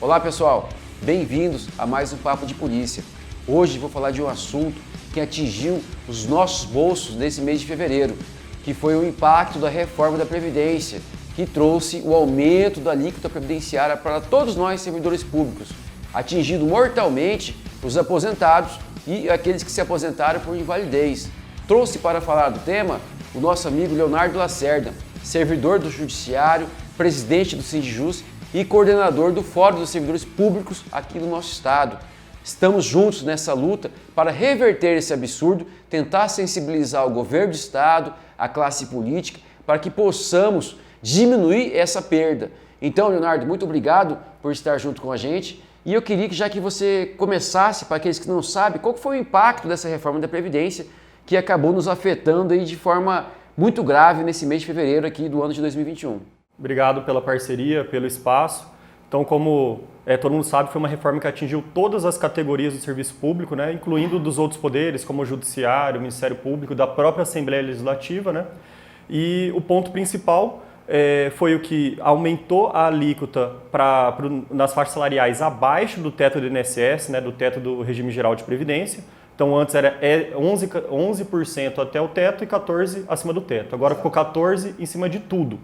Olá pessoal, bem-vindos a mais um Papo de Polícia. Hoje vou falar de um assunto que atingiu os nossos bolsos nesse mês de fevereiro, que foi o impacto da reforma da Previdência, que trouxe o aumento da alíquota previdenciária para todos nós servidores públicos, atingindo mortalmente os aposentados e aqueles que se aposentaram por invalidez. Trouxe para falar do tema o nosso amigo Leonardo Lacerda, servidor do Judiciário, presidente do Sindijus e coordenador do Fórum dos Servidores Públicos aqui no nosso estado. Estamos juntos nessa luta para reverter esse absurdo, tentar sensibilizar o governo do estado, a classe política, para que possamos diminuir essa perda. Então, Leonardo, muito obrigado por estar junto com a gente. E eu queria que, já que você começasse, para aqueles que não sabem, qual foi o impacto dessa reforma da Previdência que acabou nos afetando aí de forma muito grave nesse mês de fevereiro aqui do ano de 2021. Obrigado pela parceria, pelo espaço. Então, como todo mundo sabe, foi uma reforma que atingiu todas as categorias do serviço público, né, incluindo dos outros poderes, como o Judiciário, o Ministério Público, da própria Assembleia Legislativa, né? E o ponto principal foi o que aumentou a alíquota nas faixas salariais abaixo do teto do INSS, né, do teto do regime geral de previdência. Então antes era 11% até o teto e 14% acima do teto. Agora ficou 14% em cima de tudo.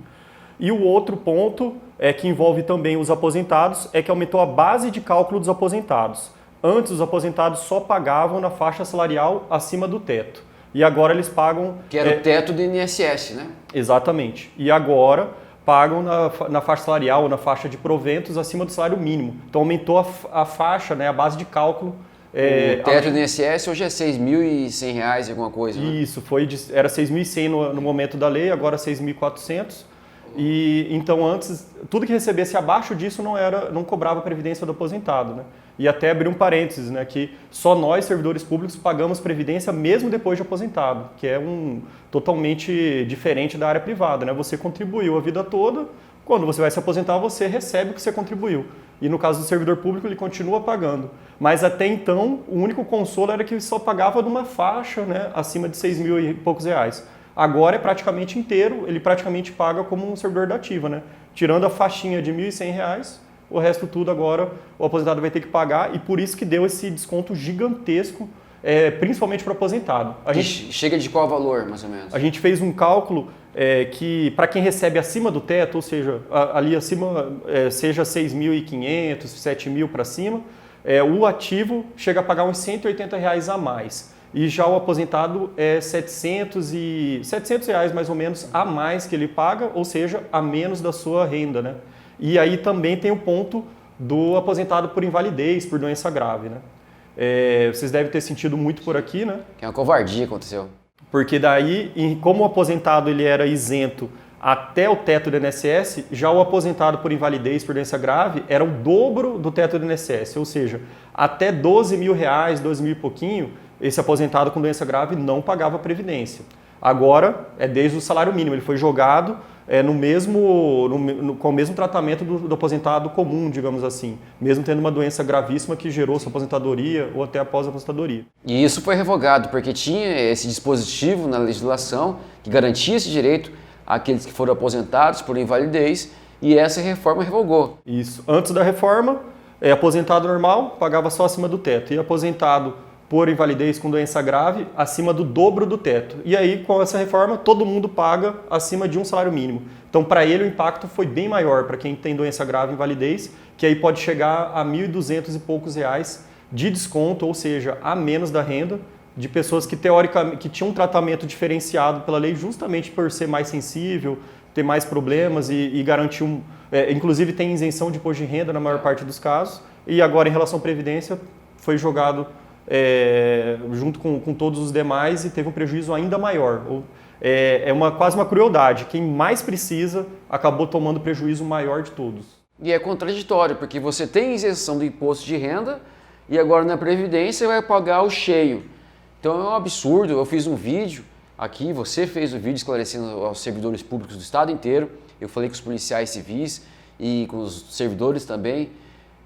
E o outro ponto, que envolve também os aposentados, é que aumentou a base de cálculo dos aposentados. Antes os aposentados só pagavam na faixa salarial acima do teto. E agora eles pagam... Que era o teto do INSS, né? Exatamente. E agora pagam na faixa salarial ou na faixa de proventos acima do salário mínimo. Então aumentou a faixa, né, a base de cálculo. O teto do INSS hoje é R$ 6.100 alguma coisa, né? Isso, era 6.100 no momento da lei, agora 6.400. E então antes, tudo que recebesse abaixo disso não cobrava a previdência do aposentado, né? E até abrir um parênteses, né, que só nós, servidores públicos, pagamos previdência mesmo depois de aposentado, que é totalmente diferente da área privada, né? Você contribuiu a vida toda, quando você vai se aposentar, você recebe o que você contribuiu. E no caso do servidor público, ele continua pagando. Mas até então, o único consolo era que só pagava numa faixa, né, acima de 6 mil e poucos reais. Agora é praticamente inteiro, ele praticamente paga como um servidor da ativa, né? Tirando a faixinha de R$ 1.100, o resto tudo agora o aposentado vai ter que pagar, e por isso que deu esse desconto gigantesco, principalmente para o aposentado. Chega de qual valor, mais ou menos? A gente fez um cálculo que para quem recebe acima do teto, ou seja, ali acima, seja 6.500, 7.000 para cima, o ativo chega a pagar uns R$ 180 a mais. E já o aposentado é R$ 700 mais ou menos a mais que ele paga, ou seja, a menos da sua renda, né? E aí também tem o ponto do aposentado por invalidez, por doença grave, né? Vocês devem ter sentido muito por aqui, né? Que é uma covardia aconteceu. Porque daí, como o aposentado ele era isento até o teto do INSS, já o aposentado por invalidez, por doença grave, era o dobro do teto do INSS, ou seja, até R$ 12 mil, 12 mil e pouquinho, esse aposentado com doença grave não pagava previdência. Agora, desde o salário mínimo, ele foi jogado com o mesmo tratamento do aposentado comum, digamos assim, mesmo tendo uma doença gravíssima que gerou sua aposentadoria ou até após a aposentadoria. E isso foi revogado, porque tinha esse dispositivo na legislação que garantia esse direito àqueles que foram aposentados por invalidez, e essa reforma revogou. Isso. Antes da reforma, aposentado normal pagava só acima do teto, e aposentado por invalidez com doença grave, acima do dobro do teto. E aí, com essa reforma, todo mundo paga acima de um salário mínimo. Então, para ele, o impacto foi bem maior para quem tem doença grave e invalidez, que aí pode chegar a R$ 1.200 e poucos de desconto, ou seja, a menos da renda, de pessoas que, teoricamente, tinham um tratamento diferenciado pela lei justamente por ser mais sensível, ter mais problemas e garantir inclusive tem isenção de imposto de renda na maior parte dos casos. E agora, em relação à Previdência, foi jogado junto com todos os demais e teve um prejuízo ainda maior. Quase uma crueldade. Quem mais precisa acabou tomando prejuízo maior de todos. E é contraditório, porque você tem isenção do imposto de renda e agora na Previdência vai pagar o cheio. Então é um absurdo. Eu fiz um vídeo aqui, você fez o vídeo esclarecendo aos servidores públicos do estado inteiro. Eu falei com os policiais civis e com os servidores também,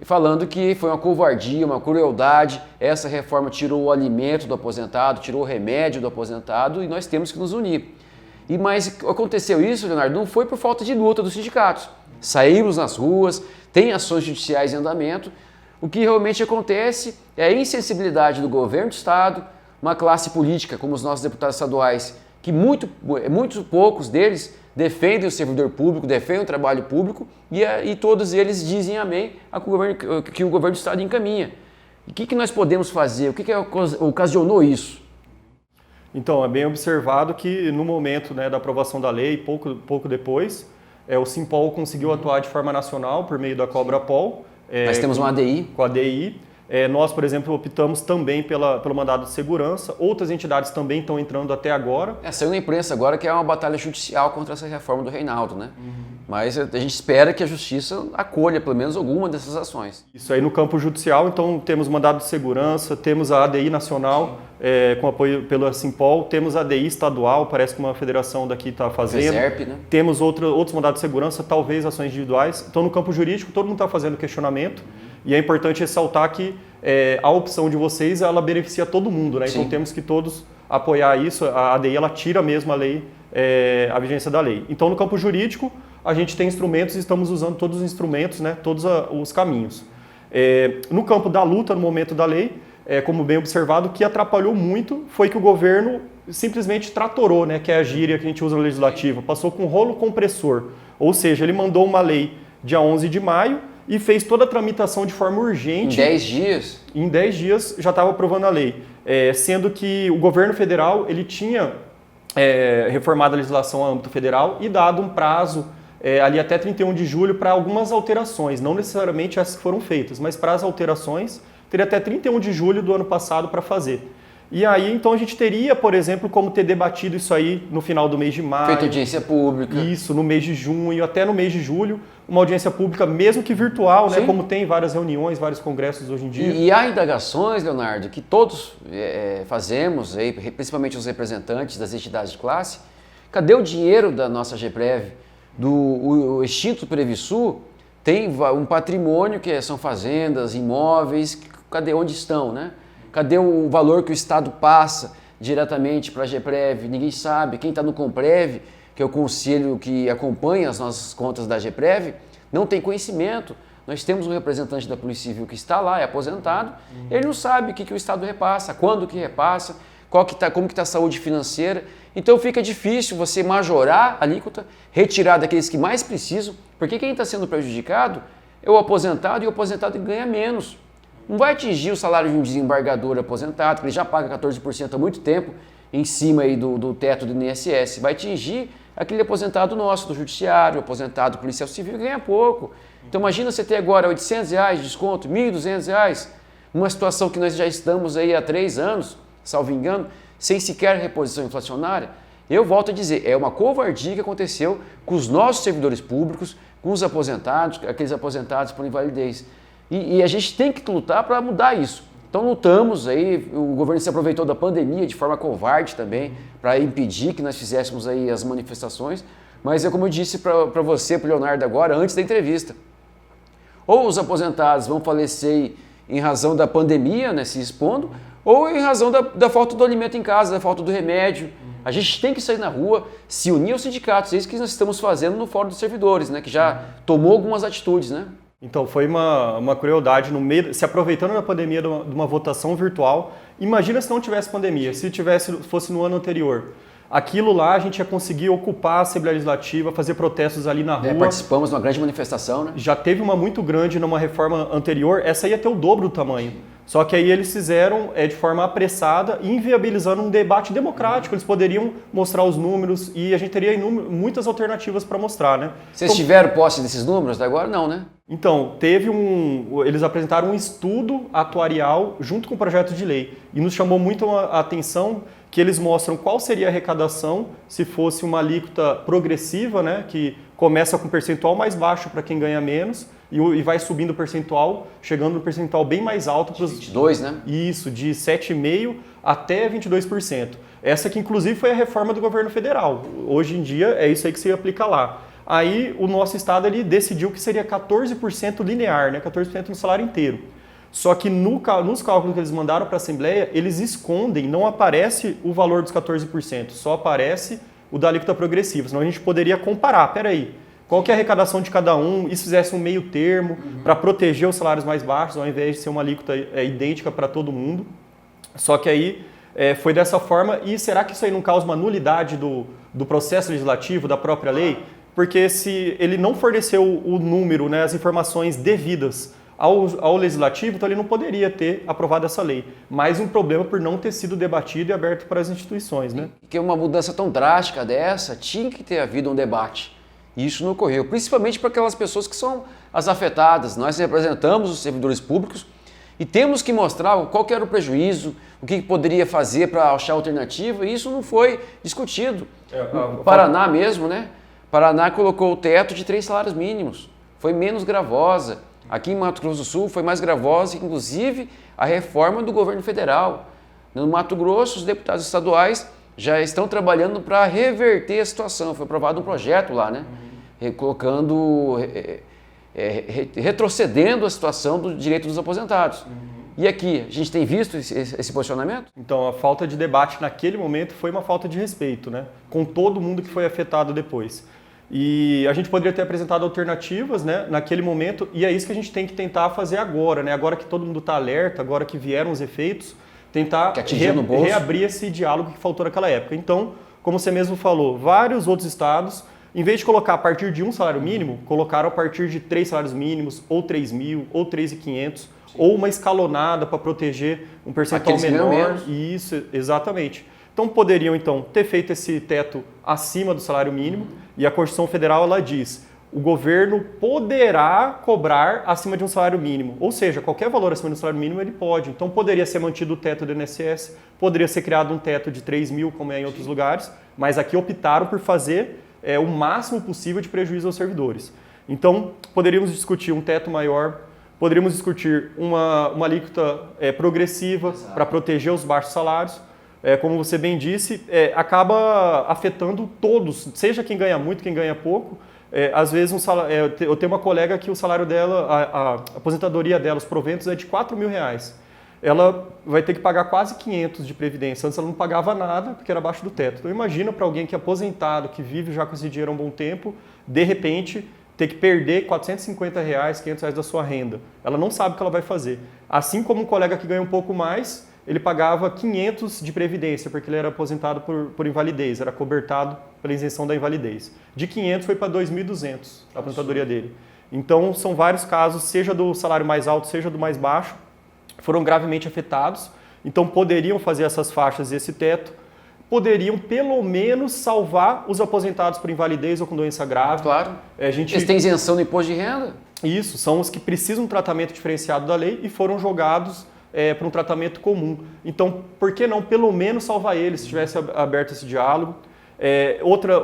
falando que foi uma covardia, uma crueldade. Essa reforma tirou o alimento do aposentado, tirou o remédio do aposentado, e nós temos que nos unir. Mas aconteceu isso, Leonardo, não foi por falta de luta dos sindicatos. saímos nas ruas, tem ações judiciais em andamento. O que realmente acontece é a insensibilidade do governo do Estado, uma classe política como os nossos deputados estaduais, que muito poucos deles defendem o servidor público, defendem o trabalho público e todos eles dizem amém ao que o governo do Estado encaminha. E o que nós podemos fazer? O que ocasionou isso? Então, é bem observado que no momento, né, da aprovação da lei, pouco depois, o Simpol conseguiu atuar de forma nacional por meio da Cobrapol. Nós temos uma ADI. Com a ADI. Nós, por exemplo, optamos também pelo mandado de segurança. Outras entidades também estão entrando até agora. Saiu na imprensa agora que é uma batalha judicial contra essa reforma do Reinaldo, né? Mas a gente espera que a justiça acolha pelo menos alguma dessas ações. Isso aí no campo judicial, então temos mandado de segurança, temos a ADI nacional, com apoio pelo Simpol, temos a ADI estadual, parece que uma federação daqui está fazendo. Reserp, né? Temos outros mandados de segurança, talvez ações individuais. Então no campo jurídico todo mundo está fazendo questionamento e é importante ressaltar que a opção de vocês, ela beneficia todo mundo, né? Então temos que todos apoiar isso. A ADI, ela tira mesmo a lei, a vigência da lei. Então no campo jurídico, a gente tem instrumentos e estamos usando todos os instrumentos, né, todos os caminhos. No campo da luta, no momento da lei, como bem observado, o que atrapalhou muito foi que o governo simplesmente tratorou, né, que é a gíria que a gente usa no legislativo, passou com rolo compressor. Ou seja, ele mandou uma lei dia 11 de maio e fez toda a tramitação de forma urgente. Em 10 dias? Em 10 dias já estava aprovando a lei. Sendo que o governo federal ele tinha reformado a legislação a âmbito federal e dado um prazo ali até 31 de julho para algumas alterações, não necessariamente essas que foram feitas, mas para as alterações teria até 31 de julho do ano passado para fazer. E aí, então, a gente teria, por exemplo, como ter debatido isso aí no final do mês de maio. Feito audiência pública. Isso, no mês de junho, até no mês de julho, uma audiência pública, mesmo que virtual, né, como tem várias reuniões, vários congressos hoje em dia. E há indagações, Leonardo, que todos fazemos, principalmente os representantes das entidades de classe. Cadê o dinheiro da nossa GEPREV? O extinto Previsul tem um patrimônio que são fazendas, imóveis, cadê onde estão, né? Cadê o valor que o Estado passa diretamente para a GEPREV? Ninguém sabe. Quem está no Comprev, que é o conselho que acompanha as nossas contas da GEPREV, não tem conhecimento. Nós temos um representante da Polícia Civil que está lá, é aposentado, ele não sabe o que o Estado repassa, quando que repassa, como que está a saúde financeira. Então fica difícil você majorar a alíquota, retirar daqueles que mais precisam, porque quem está sendo prejudicado é o aposentado e o aposentado ganha menos. Não vai atingir o salário de um desembargador aposentado, que ele já paga 14% há muito tempo, em cima aí do teto do INSS. Vai atingir aquele aposentado nosso, do judiciário, aposentado policial civil, que ganha pouco. Então imagina você ter agora R$800 de desconto, R$1.200, numa situação que nós já estamos aí há 3 anos, salvo engano, sem sequer reposição inflacionária. Eu volto a dizer, é uma covardia que aconteceu com os nossos servidores públicos, com os aposentados, aqueles aposentados por invalidez. E a gente tem que lutar para mudar isso. Então lutamos aí, o governo se aproveitou da pandemia de forma covarde também, para impedir que nós fizéssemos aí as manifestações, mas é como eu disse para você, para o Leonardo agora, antes da entrevista. Ou os aposentados vão falecer em razão da pandemia, né, se expondo, ou em razão da falta do alimento em casa, da falta do remédio. A gente tem que sair na rua, se unir aos sindicatos, é isso que nós estamos fazendo no Fórum dos Servidores, né, que já tomou algumas atitudes, né? Então, foi uma crueldade no meio, se aproveitando da pandemia de uma votação virtual. Imagina se não tivesse pandemia, se fosse no ano anterior. Aquilo lá a gente ia conseguir ocupar a Assembleia Legislativa, fazer protestos ali na rua. Participamos de uma grande manifestação, né? Já teve uma muito grande numa reforma anterior, essa ia ter o dobro do tamanho. Só que aí eles fizeram de forma apressada, inviabilizando um debate democrático. Eles poderiam mostrar os números e a gente teria muitas alternativas para mostrar, né? Vocês tiveram posse desses números até agora? Não, né? Então, eles apresentaram um estudo atuarial junto com o projeto de lei. E nos chamou muito a atenção que eles mostram qual seria a arrecadação se fosse uma alíquota progressiva, né, que começa com um percentual mais baixo para quem ganha menos e vai subindo o percentual, chegando no percentual bem mais alto para os 22, né? Isso, de 7,5% até 22%. Essa que inclusive foi a reforma do governo federal. Hoje em dia é isso aí que se aplica lá. Aí o nosso estado ele decidiu que seria 14% linear, né, 14% no salário inteiro. Só que nos cálculos que eles mandaram para a Assembleia, eles escondem, não aparece o valor dos 14%, só aparece o da alíquota progressiva. Senão a gente poderia comparar, peraí, qual que é a arrecadação de cada um, e se fizesse um meio termo para proteger os salários mais baixos, ao invés de ser uma alíquota idêntica para todo mundo. Só que aí foi dessa forma, e será que isso aí não causa uma nulidade do processo legislativo, da própria lei? Porque se ele não forneceu o número, né, as informações devidas ao legislativo, então ele não poderia ter aprovado essa lei. Mais um problema por não ter sido debatido e aberto para as instituições, né? Porque uma mudança tão drástica dessa, tinha que ter havido um debate. E isso não ocorreu, principalmente para aquelas pessoas que são as afetadas. Nós representamos os servidores públicos e temos que mostrar qual que era o prejuízo, o que poderia fazer para achar alternativa, e isso não foi discutido. O Paraná mesmo, né? Paraná colocou o teto de 3 salários mínimos, foi menos gravosa. Aqui em Mato Grosso do Sul foi mais gravosa, inclusive, a reforma do governo federal. No Mato Grosso, os deputados estaduais já estão trabalhando para reverter a situação. Foi aprovado um projeto lá, né? Colocando, retrocedendo a situação do direito dos aposentados. E aqui, a gente tem visto esse posicionamento? Então, a falta de debate naquele momento foi uma falta de respeito, né? Com todo mundo que foi afetado depois. E a gente poderia ter apresentado alternativas, né, naquele momento, e é isso que a gente tem que tentar fazer agora, né? Agora que todo mundo está alerta, agora que vieram os efeitos, tentar reabrir esse diálogo que faltou naquela época. Então, como você mesmo falou, vários outros estados, em vez de colocar a partir de um salário mínimo, colocaram a partir de 3 salários mínimos, ou 3.000, ou 3.500, ou uma escalonada para proteger um percentual menor. Isso, exatamente. Então poderiam então ter feito esse teto acima do salário mínimo, e a Constituição Federal ela diz: o governo poderá cobrar acima de um salário mínimo, ou seja, qualquer valor acima do salário mínimo ele pode. Então poderia ser mantido o teto do INSS, poderia ser criado um teto de 3.000, como é em outros lugares, mas aqui optaram por fazer o máximo possível de prejuízo aos servidores. Então poderíamos discutir um teto maior, poderíamos discutir uma alíquota progressiva para proteger os baixos salários. Como você bem disse, acaba afetando todos, seja quem ganha muito, quem ganha pouco. Às vezes, eu tenho uma colega que o salário dela, a aposentadoria dela, os proventos é de R$4.000. Ela vai ter que pagar quase 500 de previdência. Antes ela não pagava nada porque era abaixo do teto. Então imagina para alguém que é aposentado, que vive já com esse dinheiro há um bom tempo, de repente ter que perder R$450, R$500 da sua renda. Ela não sabe o que ela vai fazer. Assim como um colega que ganha um pouco mais, ele pagava 500 de previdência, porque ele era aposentado por invalidez, era cobertado pela isenção da invalidez. De 500 foi para 2.200 a aposentadoria dele. Então, são vários casos, seja do salário mais alto, seja do mais baixo, foram gravemente afetados. Então, poderiam fazer essas faixas e esse teto, poderiam pelo menos salvar os aposentados por invalidez ou com doença grave. Claro. Eles têm isenção do imposto de renda? Isso, são os que precisam de um tratamento diferenciado da lei e foram jogados para um tratamento comum. Então, por que não pelo menos salvar eles se tivesse aberto esse diálogo?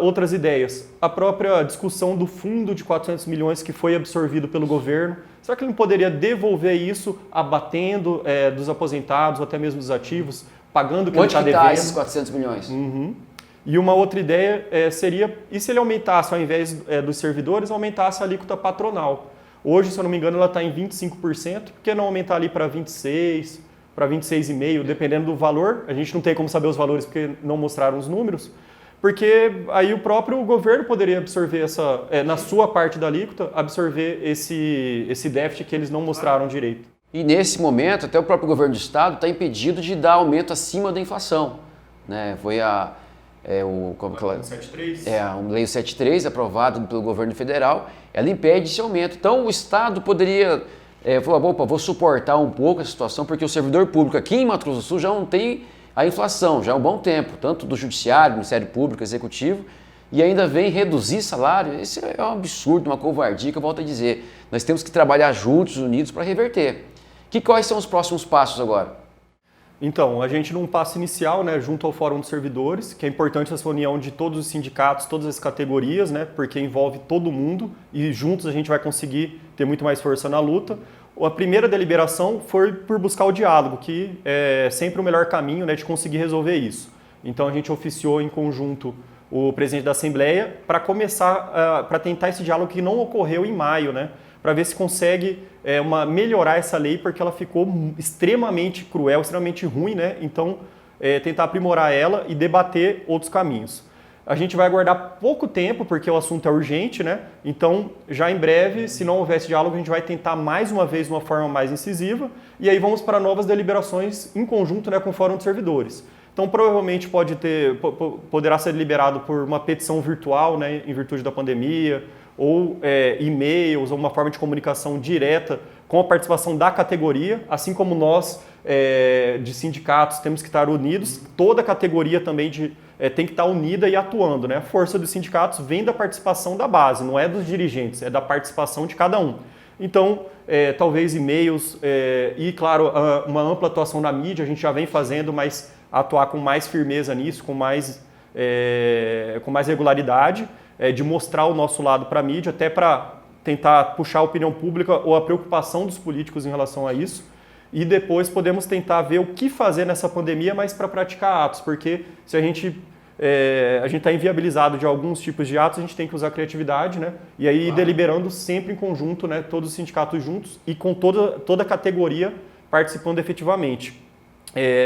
Outras ideias. A própria discussão do fundo de 400 milhões que foi absorvido pelo governo. Será que ele não poderia devolver isso abatendo dos aposentados ou até mesmo dos ativos, pagando o que ele está devendo? Onde que está esses 400 milhões? E uma outra ideia seria, e se ele aumentasse, ao invés dos servidores, aumentasse a alíquota patronal? Hoje, se eu não me engano, ela está em 25%, por que não aumentar ali para 26%, para 26,5%, dependendo do valor? A gente não tem como saber os valores porque não mostraram os números, porque aí o próprio governo poderia absorver na sua parte da alíquota, absorver esse déficit que eles não mostraram direito. E nesse momento, até o próprio governo do estado está impedido de dar aumento acima da inflação, né? Foi a Lei 73, aprovada pelo governo federal, ela impede esse aumento. Então o Estado poderia falar, opa, vou suportar um pouco essa situação, porque o servidor público aqui em Mato Grosso do Sul já não tem a inflação, já há um bom tempo, tanto do Judiciário, Ministério Público, Executivo, e ainda vem reduzir salário. Isso é um absurdo, uma covardia que eu volto a dizer. Nós temos que trabalhar juntos, unidos, para reverter. Quais são os próximos passos agora? Então, a gente num passo inicial, né, junto ao Fórum dos Servidores, que é importante essa união de todos os sindicatos, todas as categorias, né, porque envolve todo mundo e juntos a gente vai conseguir ter muito mais força na luta. A primeira deliberação foi por buscar o diálogo, que é sempre o melhor caminho, né, de conseguir resolver isso. Então a gente oficiou em conjunto o presidente da Assembleia para começar, para tentar esse diálogo que não ocorreu em maio, né, para ver se consegue melhorar essa lei, porque ela ficou extremamente cruel, extremamente ruim, né? Então, tentar aprimorar ela e debater outros caminhos. A gente vai aguardar pouco tempo, porque o assunto é urgente, né? Então, já em breve, se não houvesse diálogo, a gente vai tentar mais uma vez de uma forma mais incisiva, e aí vamos para novas deliberações em conjunto, né, com o Fórum de Servidores. Então, provavelmente poderá ser liberado por uma petição virtual, né, em virtude da pandemia, ou e-mails, ou uma forma de comunicação direta com a participação da categoria, assim como nós, de sindicatos, temos que estar unidos, toda a categoria também tem que estar unida e atuando, né? A força dos sindicatos vem da participação da base, não é dos dirigentes, é da participação de cada um. Então, talvez e-mails e, claro, uma ampla atuação na mídia, a gente já vem fazendo, mas atuar com mais firmeza nisso, com mais regularidade, de mostrar o nosso lado para a mídia, até para tentar puxar a opinião pública ou a preocupação dos políticos em relação a isso. E depois podemos tentar ver o que fazer nessa pandemia, mas para praticar atos, porque se a gente está inviabilizado de alguns tipos de atos, a gente tem que usar a criatividade, né? E aí deliberando sempre em conjunto, né? Todos os sindicatos juntos e com toda a categoria participando efetivamente.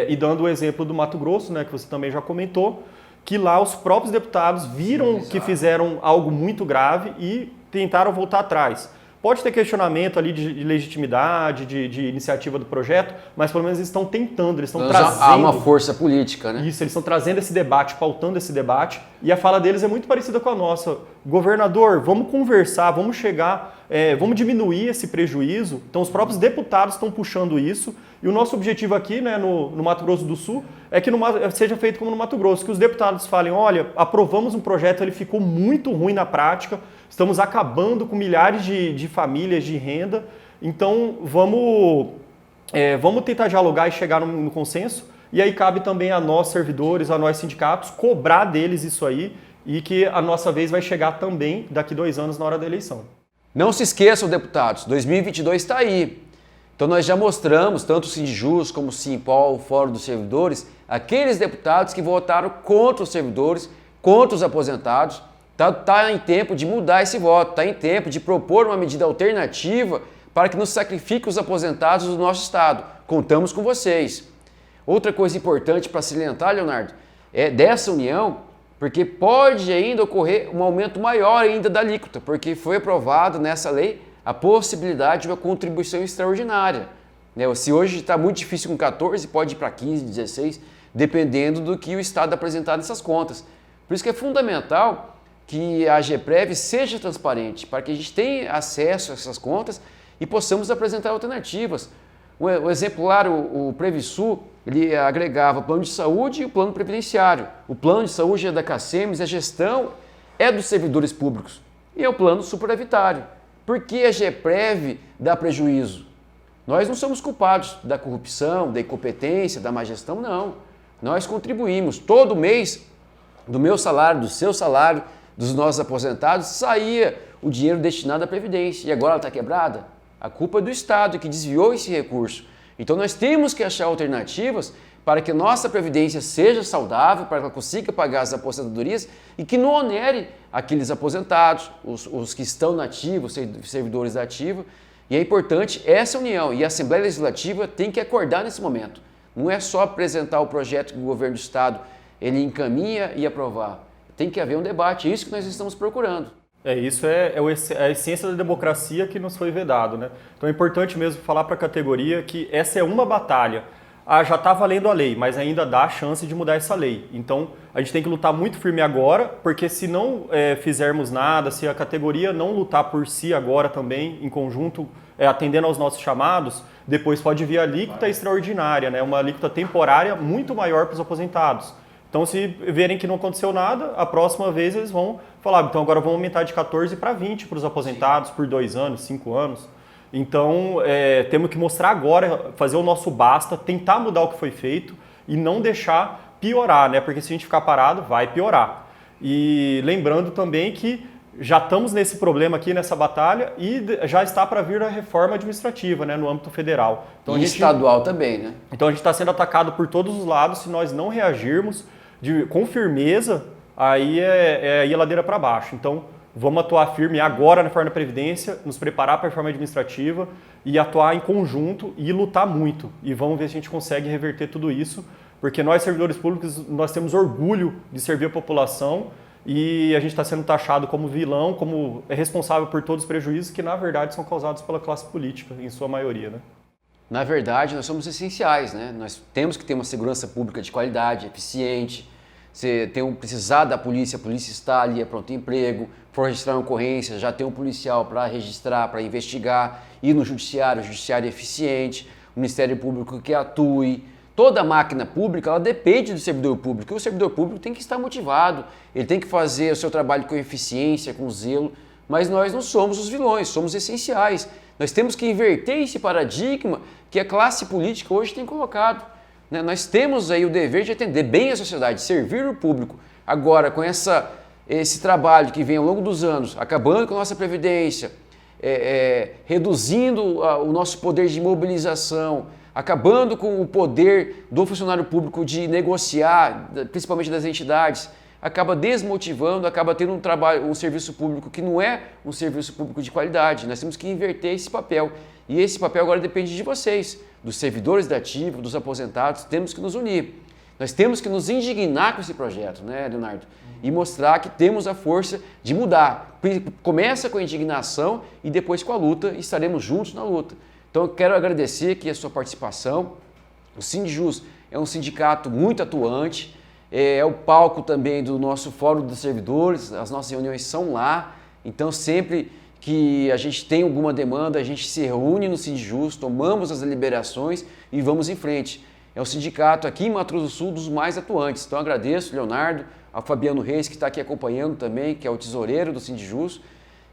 E dando o exemplo do Mato Grosso, né? Que você também já comentou, que lá os próprios deputados viram que fizeram algo muito grave e tentaram voltar atrás. Pode ter questionamento ali de legitimidade, de iniciativa do projeto, mas pelo menos eles estão tentando, eles estão trazendo... Há uma força política, né? Isso, eles estão trazendo esse debate, pautando esse debate, e a fala deles é muito parecida com a nossa. Governador, vamos conversar, vamos chegar, vamos diminuir esse prejuízo. Então os próprios deputados estão puxando isso, e o nosso objetivo aqui, né, no Mato Grosso do Sul, é que seja feito como no Mato Grosso, que os deputados falem, olha, aprovamos um projeto, ele ficou muito ruim na prática, estamos acabando com milhares de famílias de renda, então vamos tentar dialogar e chegar no consenso, e aí cabe também a nós, servidores, a nós, sindicatos, cobrar deles isso aí, e que a nossa vez vai chegar também daqui 2 anos na hora da eleição. Não se esqueçam, deputados, 2022 está aí. Então nós já mostramos, tanto o Sindijus como o Simpol, o Fórum dos Servidores, aqueles deputados que votaram contra os servidores, contra os aposentados. Está em tempo de mudar esse voto, está em tempo de propor uma medida alternativa para que não sacrifique os aposentados do nosso Estado. Contamos com vocês. Outra coisa importante para salientar, Leonardo, é dessa união, porque pode ainda ocorrer um aumento maior ainda da alíquota, porque foi aprovado nessa lei a possibilidade de uma contribuição extraordinária. Se hoje está muito difícil com 14, pode ir para 15, 16, dependendo do que o Estado apresentar nessas contas. Por isso que é fundamental que a AGEPREV seja transparente, para que a gente tenha acesso a essas contas e possamos apresentar alternativas. O exemplar, o Previsul, ele agregava o plano de saúde e o plano previdenciário. O plano de saúde é da CACEMES, a gestão é dos servidores públicos e é o plano superavitário. Por que a AGEPREV dá prejuízo? Nós não somos culpados da corrupção, da incompetência, da má gestão, não. Nós contribuímos. Todo mês, do meu salário, do seu salário, dos nossos aposentados, saía o dinheiro destinado à Previdência. E agora ela está quebrada? A culpa é do Estado que desviou esse recurso. Então nós temos que achar alternativas para que a nossa Previdência seja saudável, para que ela consiga pagar as aposentadorias e que não onere aqueles aposentados, os que estão nativos, servidores da ativa. E é importante essa união, e a Assembleia Legislativa tem que acordar nesse momento. Não é só apresentar o projeto que o governo do Estado ele encaminha e aprovar. Tem que haver um debate, é isso que nós estamos procurando. Isso é a essência da democracia que nos foi vedado, né? Então é importante mesmo falar para a categoria que essa é uma batalha. Já está valendo a lei, mas ainda dá a chance de mudar essa lei. Então a gente tem que lutar muito firme agora, porque se não fizermos nada, se a categoria não lutar por si agora também, em conjunto, atendendo aos nossos chamados, depois pode vir a alíquota extraordinária, né? Uma alíquota temporária muito maior para os aposentados. Então, se verem que não aconteceu nada, a próxima vez eles vão falar, então agora vamos aumentar de 14 para 20 para os aposentados por 2 anos, 5 anos. Então, temos que mostrar agora, fazer o nosso basta, tentar mudar o que foi feito e não deixar piorar, né? Porque se a gente ficar parado, vai piorar. E lembrando também que já estamos nesse problema aqui, nessa batalha, e já está para vir a reforma administrativa, né, no âmbito federal. Então, e estadual também, né? Então a gente está sendo atacado por todos os lados, se nós não reagirmos com firmeza, aí é ir ladeira para baixo. Então, vamos atuar firme agora na reforma da Previdência, nos preparar para a reforma administrativa e atuar em conjunto e lutar muito. E vamos ver se a gente consegue reverter tudo isso, porque nós, servidores públicos, nós temos orgulho de servir a população e a gente está sendo taxado como vilão, como responsável por todos os prejuízos que na verdade são causados pela classe política, em sua maioria, né? Na verdade, nós somos essenciais, né? Nós temos que ter uma segurança pública de qualidade, eficiente. Você precisar da polícia, a polícia está ali, é pronto emprego, for registrar uma ocorrência, já tem um policial para registrar, para investigar, ir no judiciário, o judiciário é eficiente, o Ministério Público que atue. Toda a máquina pública, ela depende do servidor público, e o servidor público tem que estar motivado, ele tem que fazer o seu trabalho com eficiência, com zelo, mas nós não somos os vilões, somos essenciais. Nós temos que inverter esse paradigma que a classe política hoje tem colocado. Nós temos aí o dever de atender bem a sociedade, servir o público. Agora, com esse trabalho que vem ao longo dos anos, acabando com a nossa previdência, reduzindo o nosso poder de mobilização, acabando com o poder do funcionário público de negociar, principalmente das entidades, acaba desmotivando, acaba tendo um serviço público que não é um serviço público de qualidade. Nós temos que inverter esse papel. E esse papel agora depende de vocês, dos servidores da ativa, dos aposentados, temos que nos unir. Nós temos que nos indignar com esse projeto, né, Leonardo? E mostrar que temos a força de mudar. Começa com a indignação e depois com a luta, e estaremos juntos na luta. Então eu quero agradecer aqui a sua participação. O Sindjus é um sindicato muito atuante, é o palco também do nosso Fórum dos Servidores, as nossas reuniões são lá, então sempre que a gente tem alguma demanda, a gente se reúne no Sindjus, tomamos as deliberações e vamos em frente. É o sindicato aqui em Mato Grosso do Sul dos mais atuantes, então agradeço, Leonardo, ao Fabiano Reis que está aqui acompanhando também, que é o tesoureiro do Sindjus,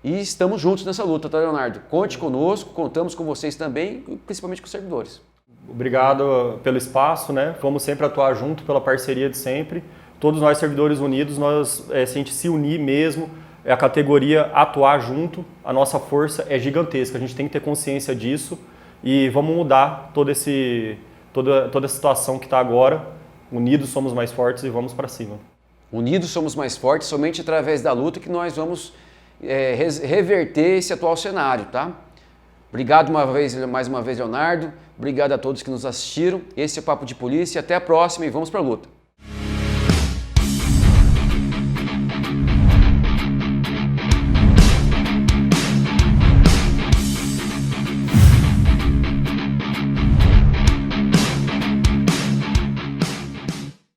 e estamos juntos nessa luta, tá, Leonardo? Conte conosco, contamos com vocês também, principalmente com os servidores. Obrigado pelo espaço, né? Vamos sempre atuar junto, pela parceria de sempre. Todos nós servidores unidos, se a gente se unir mesmo, a categoria atuar junto, a nossa força é gigantesca. A gente tem que ter consciência disso e vamos mudar toda a situação que está agora. Unidos somos mais fortes e vamos para cima. Unidos somos mais fortes, somente através da luta que nós vamos reverter esse atual cenário, tá? Obrigado mais uma vez, Leonardo. Obrigado a todos que nos assistiram. Esse é o Papo de Polícia. Até a próxima e vamos para a luta.